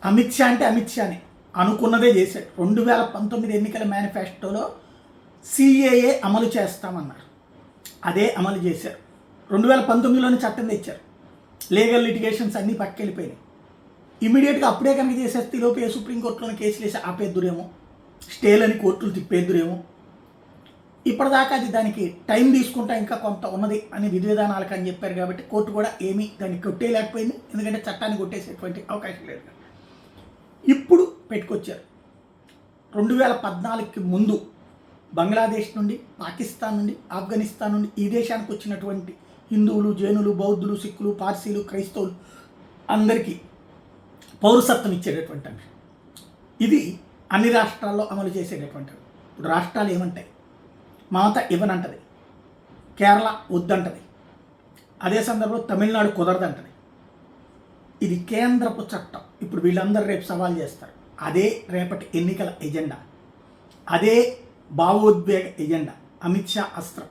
అమిత్ షా అంటే అమిత్ షాని అనుకున్నదే చేశాడు. 2019 ఎన్నికల మేనిఫెస్టోలో సిఏఏ అమలు చేస్తామన్నారు, అదే అమలు చేశారు. 2019లోనే చట్టం తెచ్చారు, లీగల్ లిటిగేషన్స్ అన్నీ పక్కెళ్ళిపోయినాయి. ఇమీడియట్గా అప్పుడే కనుక చేసేస్తే ఈలోపే సుప్రీంకోర్టులోని కేసులు వేసి ఆపేద్దురేమో, స్టేలని కోర్టులు తిప్పేద్దురేమో. ఇప్పటిదాకా అది దానికి టైం తీసుకుంటా ఇంకా కొంత ఉన్నది అని విధి విధానాలకు అని చెప్పారు కాబట్టి కోర్టు కూడా ఏమీ దాన్ని కొట్టేయలేకపోయింది, ఎందుకంటే చట్టాన్ని కొట్టేసేటువంటి అవకాశం లేదు. ఇప్పుడు పెట్టుకొచ్చారు. 2014కి ముందు బంగ్లాదేశ్ నుండి, పాకిస్తాన్ నుండి, ఆఫ్ఘనిస్తాన్ నుండి ఈ దేశానికి వచ్చినటువంటి హిందువులు, జైనులు, బౌద్ధులు, సిక్కులు, పార్సీలు, క్రైస్తవులు అందరికీ పౌరసత్వం ఇచ్చేటటువంటి అంశం. ఇది అన్ని రాష్ట్రాల్లో అమలు చేసేటటువంటి. ఇప్పుడు రాష్ట్రాలు ఏమంటాయి? మమత ఇవ్వనంటది, కేరళ వద్దంటది, అదే సందర్భంలో తమిళనాడు కుదరదంటది. ఇది కేంద్రపు చట్టం. ఇప్పుడు వీళ్ళందరూ రేపు సవాల్ చేస్తారు. అదే రేపటి ఎన్నికల ఎజెండా, అదే భావోద్వేగ ఎజెండా, అమిత్ షా అస్త్రం.